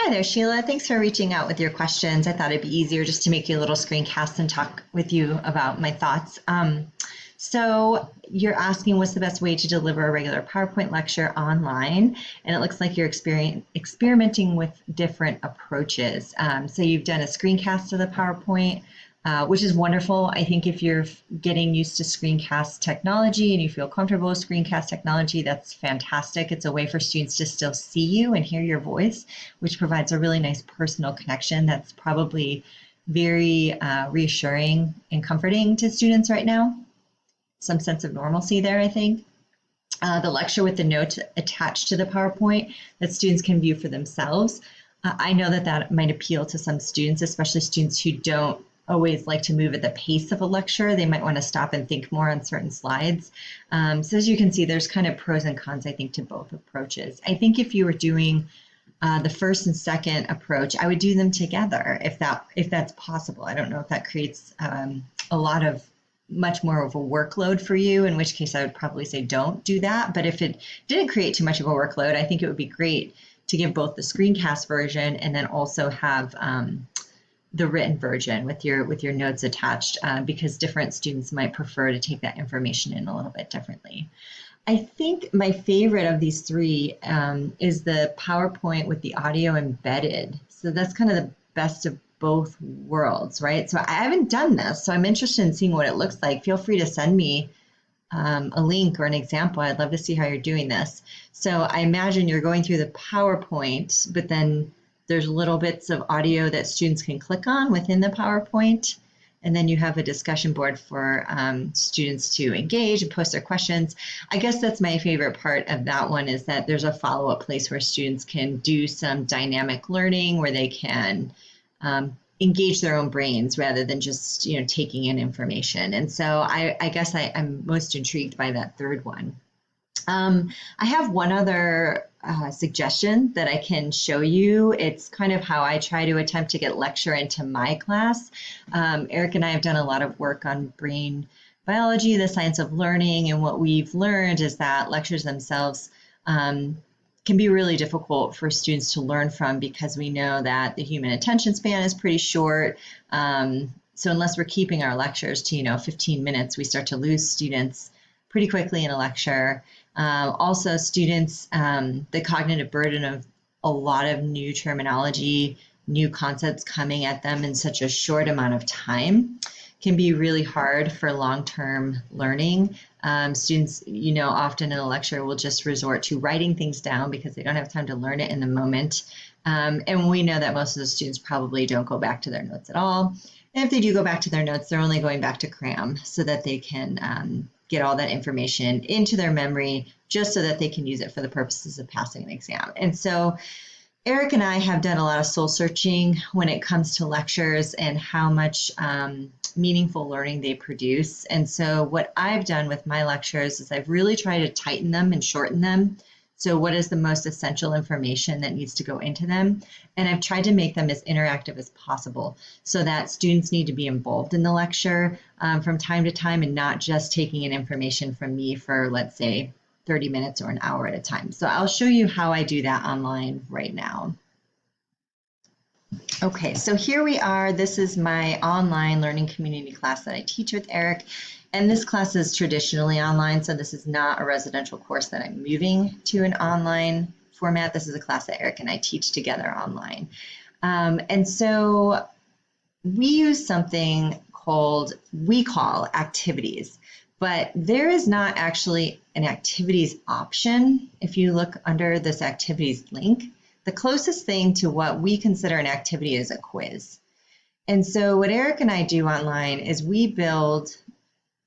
Hi there, Sheila. Thanks for reaching out with your questions. I thought it'd be easier just to make you a little screencast and talk with you about my thoughts. So you're asking what's the best way to deliver a regular PowerPoint lecture online, and it looks like you're experimenting with different approaches. So you've done a screencast of the PowerPoint, which is wonderful. I think if you're getting used to screencast technology and you feel comfortable with screencast technology, that's fantastic. It's a way for students to still see you and hear your voice, which provides a really nice personal connection that's probably very reassuring and comforting to students right now. Some sense of normalcy there, I think. The lecture with the notes attached to the PowerPoint that students can view for themselves. I know that that might appeal to some students, especially students who don't always like to move at the pace of a lecture. They might want to stop and think more on certain slides. So as you can see, there's kind of pros and cons, I think, to both approaches. I think if you were doing the first and second approach, I would do them together if that's possible. I don't know if that creates much more of a workload for you, in which case I would probably say don't do that. But if it didn't create too much of a workload, I think it would be great to give both the screencast version and then also have the written version with your notes attached, because different students might prefer to take that information in a little bit differently. I think my favorite of these three is the PowerPoint with the audio embedded. So that's kind of the best of both worlds, right? So I haven't done this, so I'm interested in seeing what it looks like. Feel free to send me a link or an example. I'd love to see how you're doing this. So I imagine you're going through the PowerPoint, but then there's little bits of audio that students can click on within the PowerPoint. And then you have a discussion board for students to engage and post their questions. I guess that's my favorite part of that one, is that there's a follow-up place where students can do some dynamic learning, where they can engage their own brains rather than just taking in information. And so I guess I'm most intrigued by that third one. I have one other suggestion that I can show you. It's kind of how I try to attempt to get lecture into my class. Eric and I have done a lot of work on brain biology, the science of learning, and what we've learned is that lectures themselves can be really difficult for students to learn from, because we know that the human attention span is pretty short. So unless we're keeping our lectures to 15 minutes, we start to lose students pretty quickly in a lecture. Also, students, the cognitive burden of a lot of new terminology, new concepts coming at them in such a short amount of time can be really hard for long-term learning. Students, often in a lecture will just resort to writing things down because they don't have time to learn it in the moment. And we know that most of the students probably don't go back to their notes at all. And if they do go back to their notes, they're only going back to cram so that they can get all that information into their memory, just so that they can use it for the purposes of passing an exam. And so Eric and I have done a lot of soul searching when it comes to lectures and how much meaningful learning they produce. And so what I've done with my lectures is I've really tried to tighten them and shorten them. So what is the most essential information that needs to go into them? And I've tried to make them as interactive as possible so that students need to be involved in the lecture from time to time, and not just taking in information from me for, let's say, 30 minutes or an hour at a time. So I'll show you how I do that online right now. Okay, so here we are. This is my online learning community class that I teach with Eric. And this class is traditionally online, so this is not a residential course that I'm moving to an online format. This is a class that Eric and I teach together online. And so we use something we call activities, but there is not actually an activities option. If you look under this activities link, the closest thing to what we consider an activity is a quiz. And so what Eric and I do online is we build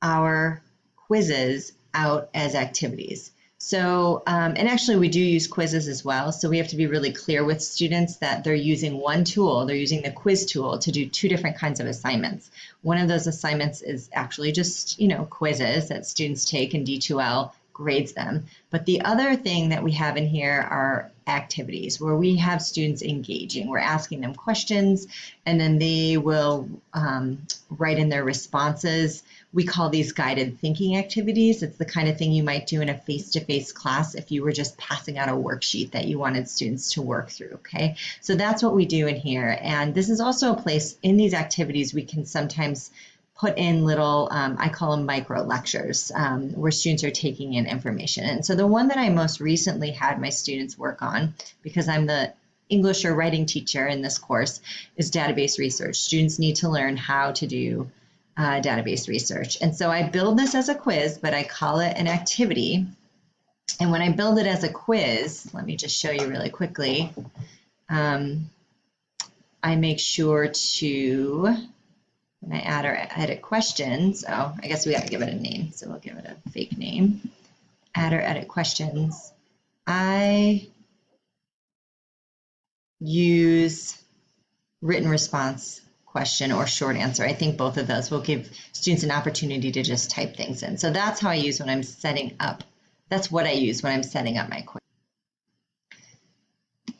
our quizzes out as activities. So, and actually we do use quizzes as well. So we have to be really clear with students that they're using one tool. They're using the quiz tool to do two different kinds of assignments. One of those assignments is actually just, quizzes that students take, and D2L grades them. But the other thing that we have in here are activities where we have students engaging. We're asking them questions, and then they will write in their responses. We call these guided thinking activities. It's the kind of thing you might do in a face-to-face class if you were just passing out a worksheet that you wanted students to work through, okay? So that's what we do in here. And this is also a place in these activities we can sometimes put in little, I call them micro lectures, where students are taking in information. And so the one that I most recently had my students work on, because I'm the English or writing teacher in this course, is database research. Students need to learn how to do database research. And so I build this as a quiz, but I call it an activity. And when I build it as a quiz, let me just show you really quickly. I make sure to, when I add or edit questions, oh, I guess we got to give it a name. So we'll give it a fake name. Add or edit questions. I use written response question or short answer. I think both of those will give students an opportunity to just type things in. So that's how I use when I'm setting up. That's what I use when I'm setting up my quiz.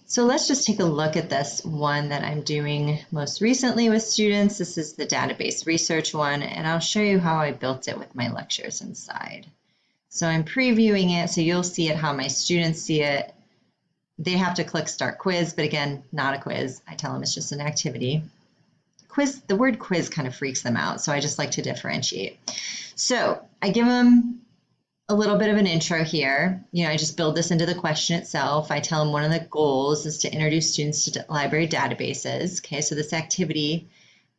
So let's just take a look at this one that I'm doing most recently with students. This is the database research one, and I'll show you how I built it with my lectures inside. So I'm previewing it, so you'll see it how my students see it. They have to click start quiz, but again, not a quiz. I tell them it's just an activity. Quiz, the word quiz kind of freaks them out, so I just like to differentiate. So I give them a little bit of an intro here. You know, I just build this into the question itself. I tell them one of the goals is to introduce students to library databases. Okay, so this activity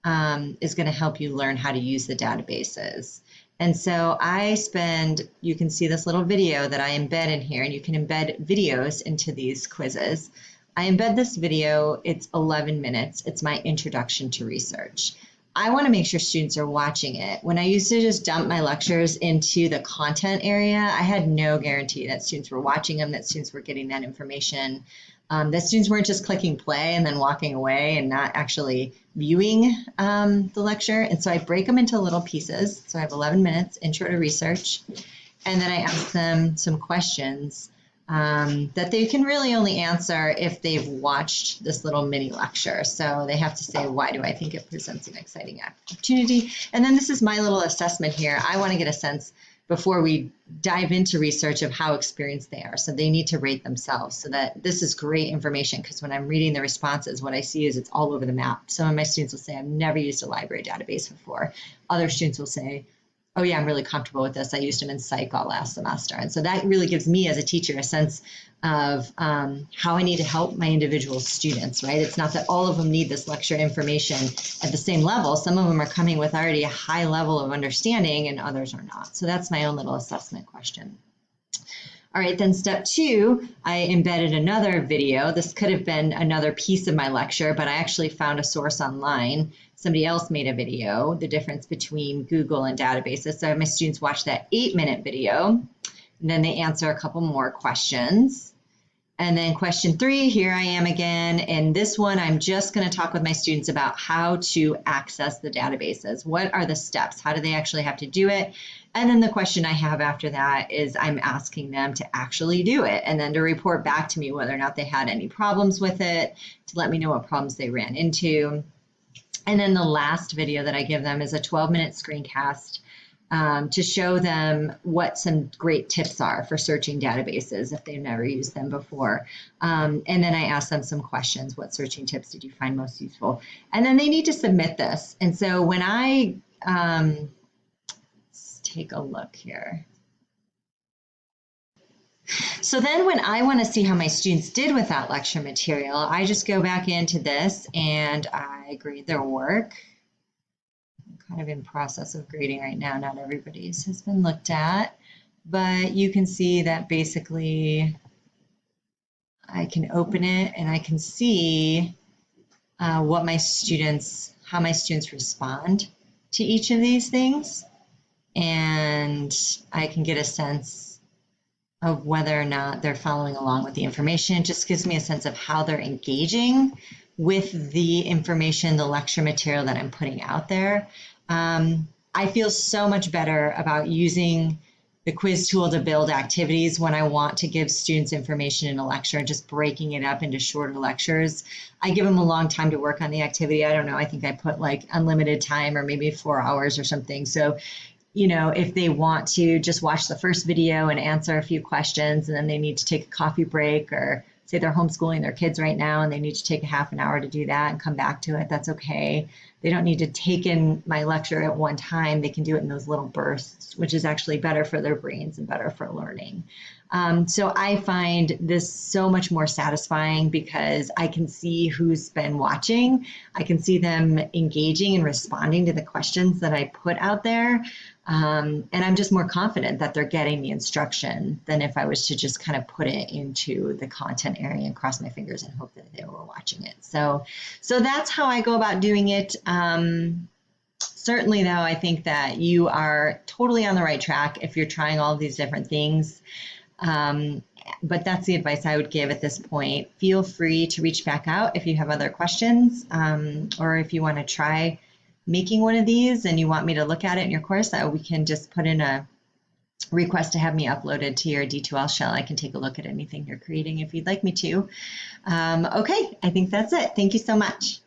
is going to help you learn how to use the databases. And so I spend, you can see this little video that I embed in here, and you can embed videos into these quizzes. I embed this video, it's 11 minutes. It's my introduction to research. I want to make sure students are watching it. When I used to just dump my lectures into the content area, I had no guarantee that students were watching them, that students were getting that information, that students weren't just clicking play and then walking away and not actually viewing the lecture. And so I break them into little pieces. So I have 11 minutes, intro to research, and then I ask them some questions that they can really only answer if they've watched this little mini lecture. So they have to say, why do I think it presents an exciting opportunity? And then this is my little assessment here. I want to get a sense before we dive into research of how experienced they are. So they need to rate themselves, so that this is great information, because when I'm reading the responses, what I see is it's all over the map. Some of my students will say, I've never used a library database before. Other students will say, oh yeah, I'm really comfortable with this. I used them in psych all last semester. And so that really gives me as a teacher a sense of how I need to help my individual students, right? It's not that all of them need this lecture information at the same level. Some of them are coming with already a high level of understanding and others are not. So that's my own little assessment question. All right, then step 2, I embedded another video. This could have been another piece of my lecture, but I actually found a source online. Somebody else made a video, the difference between Google and databases. So I have my students watch that 8-minute video, and then they answer a couple more questions. And then question 3, here I am again. And this one, I'm just going to talk with my students about how to access the databases. What are the steps? How do they actually have to do it? And then the question I have after that is I'm asking them to actually do it and then to report back to me whether or not they had any problems with it, to let me know what problems they ran into. And then the last video that I give them is a 12-minute screencast to show them what some great tips are for searching databases if they've never used them before. And then I ask them some questions. What searching tips did you find most useful? And then they need to submit this. And so when I, let's take a look here. So then when I want to see how my students did with that lecture material, I just go back into this and I grade their work. Kind of in process of grading right now. Not everybody's has been looked at, but you can see that basically I can open it and I can see what my students, how my students respond to each of these things. And I can get a sense of whether or not they're following along with the information. It just gives me a sense of how they're engaging with the information, the lecture material that I'm putting out there. I feel so much better about using the quiz tool to build activities when I want to give students information in a lecture and just breaking it up into shorter lectures. I give them a long time to work on the activity. I don't know, I think I put like unlimited time or maybe 4 hours or something. So you know, if they want to just watch the first video and answer a few questions and then they need to take a coffee break, or say they're homeschooling their kids right now and they need to take a half an hour to do that and come back to it, that's okay. They don't need to take in my lecture at one time. They can do it in those little bursts, which is actually better for their brains and better for learning. So I find this so much more satisfying because I can see who's been watching. I can see them engaging and responding to the questions that I put out there. And I'm just more confident that they're getting the instruction than if I was to just kind of put it into the content area and cross my fingers and hope that they were watching it. So that's how I go about doing it. Certainly, though, I think that you are totally on the right track if you're trying all of these different things. But that's the advice I would give at this point. Feel free to reach back out if you have other questions, or if you want to try making one of these and you want me to look at it in your course, we can just put in a request to have me uploaded to your D2L shell. I can take a look at anything you're creating if you'd like me to. Okay, I think that's it. Thank you so much.